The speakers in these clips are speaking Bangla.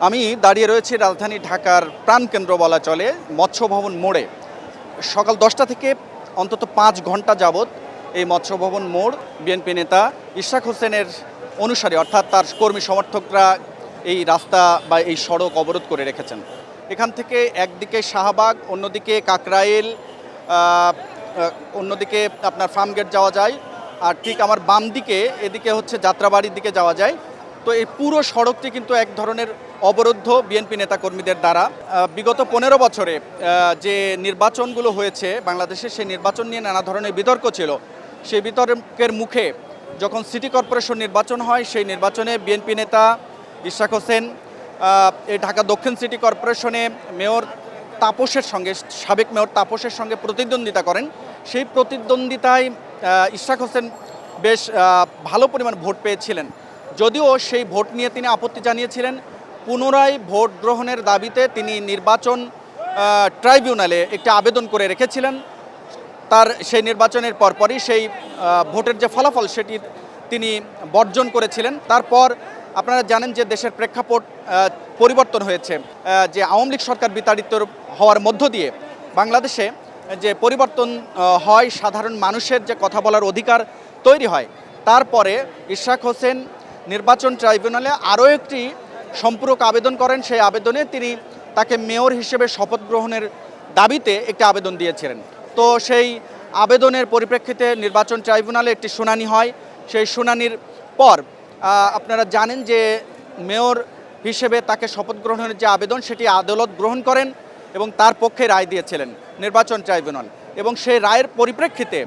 আমি দাঁড়িয়ে রয়েছি রাজধানী ঢাকার প্রাণকেন্দ্র বলা চলে মৎস্য ভবন মোড়ে। সকাল 10টা থেকে অন্তত 5 ঘন্টা যাবৎ এই মৎস্য ভবন মোড় বিএনপি নেতা ইশরাক হোসেনের অনুসারী অর্থাৎ তার কর্মী সমর্থকরা এই রাস্তা বা এই সড়ক অবরোধ করে রেখেছেন। এখান থেকে একদিকে শাহবাগ, অন্যদিকে কাকরাইল, অন্যদিকে আপনার ফার্মগেট যাওয়া যায়, আর ঠিক আমার বাম দিকে এদিকে হচ্ছে যাত্রাবাড়ির দিকে যাওয়া যায়। তো এই পুরো সড়কটি কিন্তু এক ধরনের অবরুদ্ধ বিএনপি নেতাকর্মীদের দ্বারা। বিগত 15 বছরে যে নির্বাচনগুলো হয়েছে বাংলাদেশে, সেই নির্বাচন নিয়ে নানা ধরনের বিতর্ক ছিল। সেই বিতর্কের মুখে যখন সিটি কর্পোরেশন নির্বাচন হয়, সেই নির্বাচনে বিএনপি নেতা ইশরাক হোসেন এই ঢাকা দক্ষিণ সিটি কর্পোরেশনে মেয়র তাপসের সঙ্গে, সাবেক মেয়র তাপসের সঙ্গে প্রতিদ্বন্দ্বিতা করেন। সেই প্রতিদ্বন্দ্বিতায় ইশরাক হোসেন বেশ ভালো পরিমাণ ভোট পেয়েছিলেন। যদিও সেই ভোট নিয়ে তিনি আপত্তি জানিয়েছিলেন। পুনরায় ভোট গ্রহণের দাবিতে তিনি নির্বাচন ট্রাইব্যুনালে একটি আবেদন করে রেখেছিলেন। তার সেই নির্বাচনের পরপরই সেই ভোটের যে ফলাফল সেটি তিনি বর্জন করেছিলেন। তারপর আপনারা জানেন যে দেশের প্রেক্ষাপট পরিবর্তন হয়েছে, যে আওয়ামী লীগ সরকার বিতাড়িত হওয়ার মধ্য দিয়ে বাংলাদেশে যে পরিবর্তন হয়, সাধারণ মানুষের যে কথা বলার অধিকার তৈরি হয়, তারপরে ইশরাক হোসেন নির্বাচন ট্রাইব্যুনালে আরও একটি সম্পূরক আবেদন করেন। সেই আবেদনে তিনি তাকে মেয়র হিসেবে শপথ গ্রহণের দাবিতে একটি আবেদন দিয়েছিলেন। তো সেই আবেদনের পরিপ্রেক্ষিতে নির্বাচন ট্রাইব্যুনালে একটি শুনানি হয়। সেই শুনানির পর আপনারা জানেন যে মেয়র হিসেবে তাকে শপথ গ্রহণের যে আবেদন সেটি আদালত গ্রহণ করেন এবং তার পক্ষে রায় দিয়েছিলেন নির্বাচন ট্রাইব্যুনাল। এবং সেই রায়ের পরিপ্রেক্ষিতে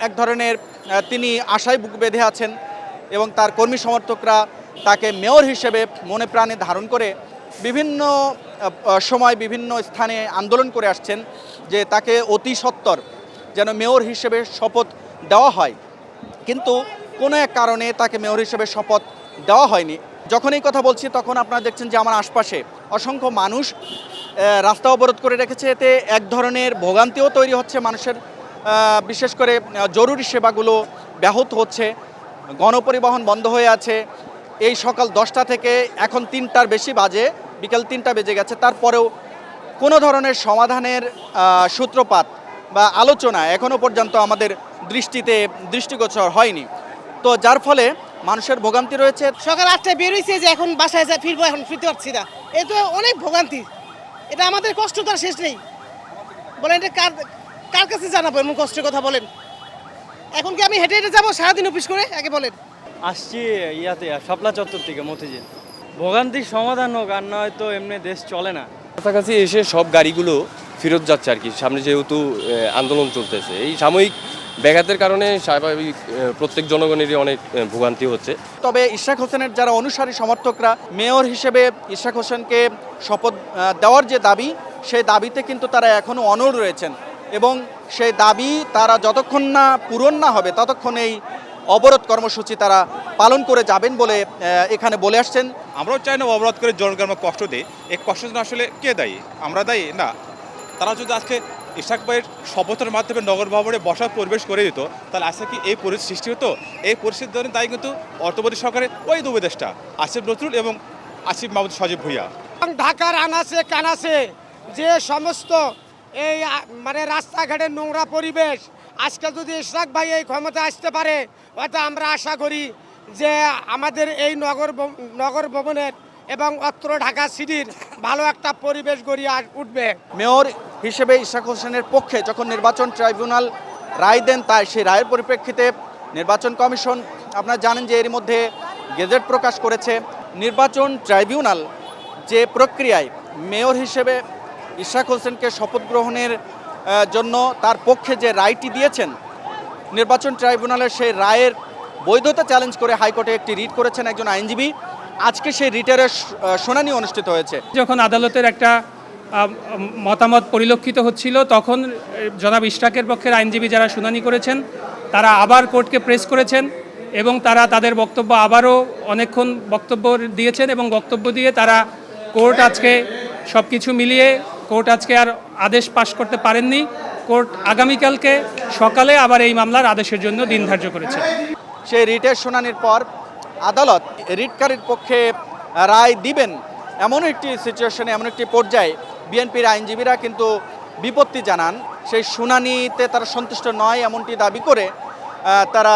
এক ধরনের তিনি আশায় বুক বেঁধে আছেন এবং তার কর্মী সমর্থকরা তাকে মেয়র হিসেবে মনে প্রাণে ধারণ করে বিভিন্ন সময় বিভিন্ন স্থানে আন্দোলন করে আসছেন যে তাকে অতি সত্বর যেন মেয়র হিসেবে শপথ দেওয়া হয়। কিন্তু কোনো এক কারণে তাকে মেয়র হিসেবে শপথ দেওয়া হয়নি। যখন এই কথা বলছি তখন আপনারা দেখছেন যে আমার আশপাশে অসংখ্য মানুষ রাস্তা অবরোধ করে রেখেছে। এতে এক ধরনের ভোগান্তিও তৈরি হচ্ছে মানুষের, বিশেষ করে জরুরি সেবাগুলো ব্যাহত হচ্ছে, গণপরিবহন বন্ধ হয়ে আছে। এই সকাল 10টা থেকে এখন 3টার বেশি বাজে, বিকেল 3টা বেজে গেছে, তারপরেও কোনো ধরনের সমাধানের সূত্রপাত বা আলোচনা এখনও পর্যন্ত আমাদের দৃষ্টিগোচর হয়নি। তো যার ফলে মানুষের ভোগান্তি রয়েছে। সকাল 8টায় বের হয়েছে যে এখন বাসায় ফিরবো, এখন ফিরতে পারছি না। এ তো অনেক ভোগান্তি, এটা আমাদের কষ্ট তার শেষ নেই। বলেন এটা কার কাছে জানাবো এমন কষ্টের কথা? বলেন এখন কি আমি হেঁটে হেঁটে যাবো সারাদিন অফিস করে? আগে বলেন। আসছি ইয়াতে শাপলা চত্বর থেকে মতিঝিল। ভোগান্তির সমাধান হোক, আর নয় তো এমনি দেশ চলে না। কাছাকাছি এসে সব গাড়িগুলো ফেরত যাচ্ছে আর কি, সামনে যেহেতু আন্দোলন চলতেছে। এই সাময়িক ব্যাঘাতের কারণে স্বাভাবিক প্রত্যেক জনগণেরই অনেক ভোগান্তি হচ্ছে। তবে ইশরাক হোসেনের যারা অনুসারী সমর্থকরা মেয়র হিসেবে ইশরাক হোসেনকে শপথ দেওয়ার যে দাবি, সেই দাবিতে কিন্তু তারা এখনও অনড় রয়েছেন এবং সেই দাবি তারা যতক্ষণ না পূরণ না হবে ততক্ষণ এই অবরোধ কর্মসূচি তারা পালন করে যাবেন বলে এখানে বলে আসছেন। আমরাও চাই না অবরোধ করে জনগণ কষ্ট দেয়। এই কষ্টের জন্য আসলে কে দায়ী? আমরা দায়ী না। তারা যদি আজকে ইশরাক ভাইয়ের শপথের মাধ্যমে নগর ভবনে বসার পরিবেশ করে দিত, তাহলে আজকে কি এই পরিস্থিতি সৃষ্টি হতো? এই পরিস্থিতির জন্য দায়ী কিন্তু অর্থমন্ত্রী সরকারের ওই দুই উপদেষ্টা আসিফ নজরুল এবং আসিফ মাহমুদ সজীব ভুঁইয়া। ঢাকার আনাচে কানাচে যে সমস্ত এই মানে রাস্তাঘাটের নোংরা পরিবেশ, আজকে যদি ইশরাক ভাই এই ক্ষমতা আসতে পারে, হয়তো আমরা আশা করি যে আমাদের এই নগর ভবনের এবং অত্র ঢাকা সিটির ভালো একটা পরিবেশ গড়িয়ে উঠবে। মেয়র হিসেবে ইশরাক হোসেনের পক্ষে যখন নির্বাচন ট্রাইব্যুনাল রায় দেন, তাই সেই রায়ের পরিপ্রেক্ষিতে নির্বাচন কমিশন আপনারা জানেন যে এর মধ্যে গেজেট প্রকাশ করেছে। নির্বাচন ট্রাইব্যুনাল যে প্রক্রিয়ায় মেয়র হিসেবে ইশরাক হোসেনকে শপথ গ্রহণের জন্য তার পক্ষে যে রায়টি দিয়েছেন, নির্বাচন ট্রাইব্যুনালের সেই রায়ের বৈধতা চ্যালেঞ্জ করে হাইকোর্টে একটি রিট করেছেন একজন আইনজীবী। আজকে সেই রিটের শুনানি অনুষ্ঠিত হয়েছে। যখন আদালতের একটা মতামত পরিলক্ষিত হচ্ছিল, তখন জনাব ইশরাকের পক্ষের আইনজীবী যারা শুনানি করেছেন তারা আবার কোর্টকে প্রেস করেছেন এবং তারা তাদের বক্তব্য আবারও অনেকক্ষণ বক্তব্য দিয়েছেন এবং বক্তব্য দিয়ে তারা কোর্ট আজকে সব কিছু মিলিয়ে কোর্ট আজকে আর আদেশ পাশ করতে পারেননি। কোর্ট আগামীকালকে সকালে আবার এই মামলার আদেশের জন্য দিন ধার্য করেছে। সেই রিটের শুনানির পর আদালত রিটকারীর পক্ষে রায় দিবেন, এমন একটি সিচুয়েশনে, এমন একটি পর্যায়ে বিএনপির আইনজীবীরা কিন্তু বিপত্তি জানান। সেই শুনানিতে তারা সন্তুষ্ট নয় এমনটি দাবি করে তারা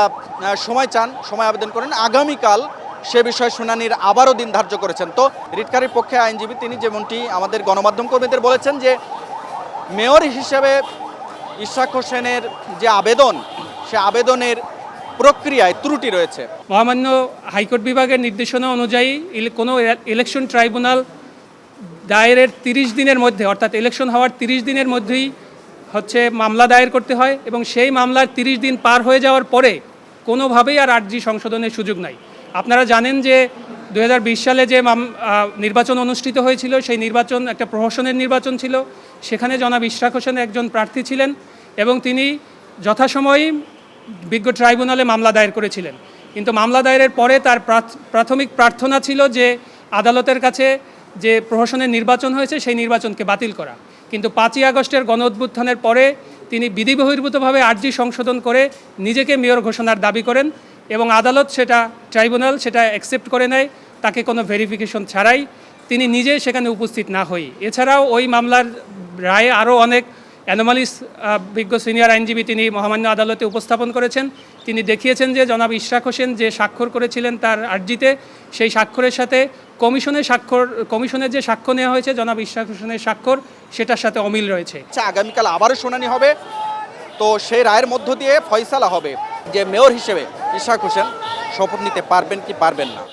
সময় চান, সময় আবেদন করেন। আগামীকাল সে বিষয়ে শুনানির আবারও দিন ধার্য করেছেন। তো রিটকারীর পক্ষে আইনজীবী তিনি যেমনটি আমাদের গণমাধ্যম কর্মীদের বলেছেন যে মেয়র হিসেবে ইশরাক হোসেনের যে আবেদন, সে আবেদনের প্রক্রিয়ায় ত্রুটি রয়েছে। মহামান্য হাইকোর্ট বিভাগের নির্দেশনা অনুযায়ী কোনো ইলেকশন ট্রাইব্যুনাল দায়েরের 30 দিনের মধ্যে, অর্থাৎ ইলেকশন হওয়ার 30 দিনের মধ্যেই হচ্ছে মামলা দায়ের করতে হয়, এবং সেই মামলার 30 দিন পার হয়ে যাওয়ার পরে কোনোভাবেই আর আর্জি সংশোধনের সুযোগ নাই। আপনারা জানেন যে 2020 সালে যে নির্বাচন অনুষ্ঠিত হয়েছিল, সেই নির্বাচন একটা প্রহসনের নির্বাচন ছিল। সেখানে জনাব ইশরাক হোসেন একজন প্রার্থী ছিলেন এবং তিনি যথাসময়েই বিজ্ঞ ট্রাইব্যুনালে মামলা দায়ের করেছিলেন। কিন্তু মামলা দায়েরের পরে তার প্রাথমিক প্রার্থনা ছিল যে আদালতের কাছে যে প্রহসনের নির্বাচন হয়েছে সেই নির্বাচনকে বাতিল করা। কিন্তু 5ই আগস্টের গণ অভ্যুত্থানের পরে তিনি বিধিবহির্ভূতভাবে আর্জি সংশোধন করে নিজেকে মেয়র ঘোষণার দাবি করেন এবং আদালত ট্রাইব্যুনাল সেটা অ্যাকসেপ্ট করে নেয়, তাকে কোনো ভেরিফিকেশন ছাড়াই, তিনি নিজে সেখানে উপস্থিত না হই। এছাড়াও ওই মামলার রায়ে আরও অনেক অ্যানোমালিস বিজ্ঞ সিনিয়র আইনজীবী তিনি মহামান্য আদালতে উপস্থাপন করেছেন। তিনি দেখিয়েছেন যে জনাব ইশরাক হোসেন যে স্বাক্ষর করেছিলেন তার আর্জিতে, সেই স্বাক্ষরের সাথে কমিশনের যে সাক্ষ্য নেওয়া হয়েছে জনাব ইশরাক হোসেনের স্বাক্ষর, সেটার সাথে অমিল রয়েছে। আগামীকাল আবারও শুনানি হবে, তো সেই রায়ের মধ্য দিয়ে ফয়সালা হবে যে মেয়র হিসেবে ইশরাক হোসেন শপথ নিতে পারবেন কি পারবেন না।